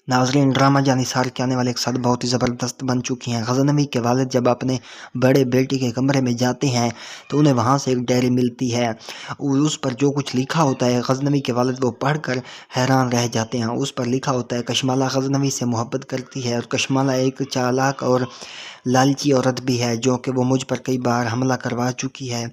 नाज़रीन, ड्रामा जानिसार के आने वाले एक साथ बहुत ही ज़बरदस्त बन चुकी हैं। गज़नवी के वालिद जब अपने बड़े बेटे के कमरे में जाते हैं तो उन्हें वहाँ से एक डायरी मिलती है। उस पर जो कुछ लिखा होता है गज़नवी के वालिद वो पढ़कर हैरान रह जाते हैं। उस पर लिखा होता है, कशमाला गज़नवी से मोहब्बत करती है और कशमाला एक चालाक और लालची औरत भी है जो कि वो मुझ पर कई बार हमला करवा चुकी है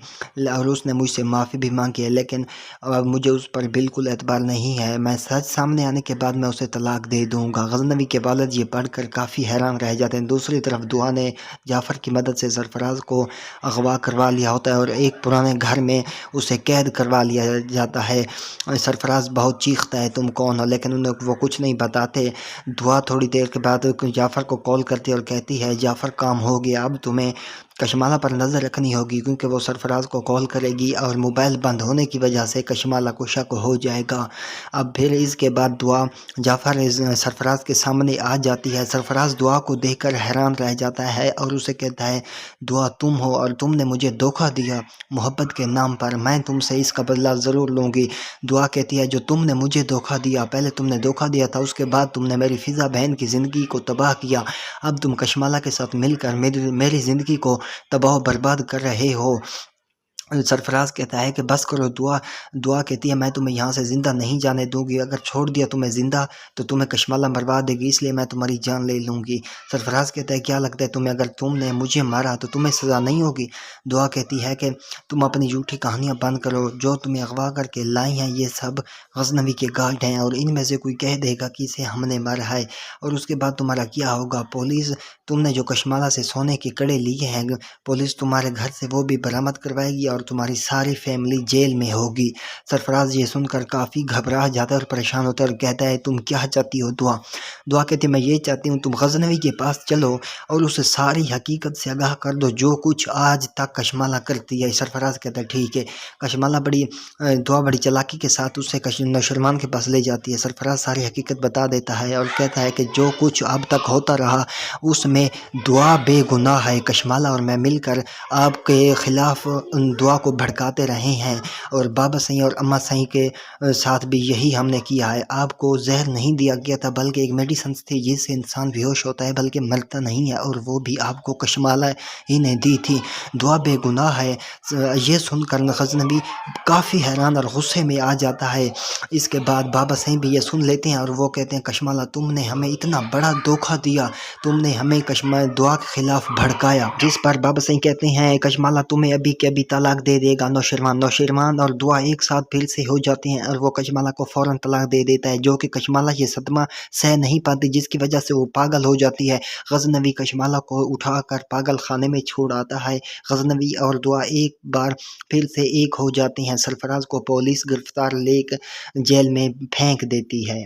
और उसने मुझसे माफ़ी भी मांगी है, लेकिन अब मुझे उस पर बिल्कुल एतबार नहीं है। मैं सच सामने आने के बाद मैं उसे तलाक दे दूंगा। गज़नवी के वालिद ये पढ़कर काफ़ी हैरान रह जाते हैं। दूसरी तरफ दुआ ने जाफ़र की मदद से सरफराज को अगवा करवा लिया होता है और एक पुराने घर में उसे कैद करवा लिया जाता है। सरफराज बहुत चीखता है, तुम कौन हो, लेकिन उन्हें वो कुछ नहीं बताते। दुआ थोड़ी देर के बाद जाफ़र को कॉल करती है और कहती है, जाफ़र काम हो गया, अब तुम्हें कशमाला पर नज़र रखनी होगी, क्योंकि वो सरफराज को कॉल करेगी और मोबाइल बंद होने की वजह से कशमाला को शक हो जाएगा। अब फिर इसके बाद दुआ जाफ़र सरफराज के सामने आ जाती है। सरफराज दुआ को देखकर हैरान रह जाता है और उसे कहता है, दुआ तुम हो और तुमने मुझे धोखा दिया मोहब्बत के नाम पर, मैं तुमसे इसका बदला ज़रूर लूँगी। दुआ कहती है, जो तुमने मुझे धोखा दिया, पहले तुमने धोखा दिया था, उसके बाद तुमने मेरी फ़िज़ा बहन की ज़िंदगी को तबाह किया, अब तुम कशमाला के साथ मिलकर मेरी ज़िंदगी को तबाह बर्बाद कर रहे हो। सरफराज कहता है कि बस करो। दुआ कहती है, मैं तुम्हें यहाँ से ज़िंदा नहीं जाने दूंगी, अगर छोड़ दिया तुम्हें ज़िंदा तो तुम्हें कशमाला मरवा देगी, इसलिए मैं तुम्हारी जान ले लूँगी। सरफराज कहता है, क्या लगता है तुम्हें, अगर तुमने मुझे मारा तो तुम्हें सज़ा नहीं होगी? दुआ कहती है कि तुम अपनी झूठी कहानियाँ बंद करो, जो तुम्हें अगवा करके लाई हैं ये सब गज़नवी के गार्ड हैं और इनमें से कोई कह देगा कि इसे हमने मारा है और उसके बाद तुम्हारा क्या होगा? पुलिस, तुमने जो कशमाला से सोने के कड़े लिए हैं, पुलिस तुम्हारे घर से वो भी बरामद करवाएगी और तुम्हारी सारी फैमिली जेल में होगी। सरफराज ये सुनकर काफ़ी घबरा जाता है और परेशान होता है और कहता है, तुम क्या चाहती हो? दुआ कहती है, मैं ये चाहती हूँ तुम गज़नवी के पास चलो और उसे सारी हकीकत से आगाह कर दो जो कुछ आज तक कशमाला करती है। सरफराज कहता है, ठीक है। कशमाला दुआ बड़ी चालाकी के साथ उसे नौशरमान के पास ले जाती है। सरफराज सारी हकीकत बता देता है और कहता है कि जो कुछ अब तक होता रहा उसमें दुआ बेगुनाह है। कशमाला और मैं मिलकर आपके ख़िलाफ़ दुआ को भड़काते रहे हैं और बाबा सही और अम्मा सही के साथ भी यही हमने किया है। आपको जहर नहीं दिया गया था, बल्कि एक मेडिसिन थी जिससे इंसान बेहोश होता है बल्कि मरता नहीं है, और वो भी आपको कशमाला ही ने दी थी। दुआ बेगुनाह है। ये सुनकर गज़नवी काफ़ी हैरान और गुस्से में आ जाता है। इसके बाद बाबा सही भी ये सुन लेते हैं और वो कहते हैं, कशमाला तुमने हमें इतना बड़ा धोखा दिया, तुमने हमें दुआ के खिलाफ भड़काया। जिस पर बाबा सही कहते हैं, कशमाला तुम्हें अभी के अभी तलाक दे देगा। नौशरमान और दुआ एक साथ फिर से हो जाते हैं और वो कशमाला को फ़ौरन तलाक दे देता है, जो कि कशमाला ये सदमा सह नहीं पाती, जिसकी वजह से वो पागल हो जाती है। गज़नवी कशमाला को उठाकर पागल खाने में छोड़ आता है। गज़नवी और दुआ एक बार फिर से एक हो जाते हैं। सरफराज को पुलिस गिरफ्तार लेकर जेल में फेंक देती है।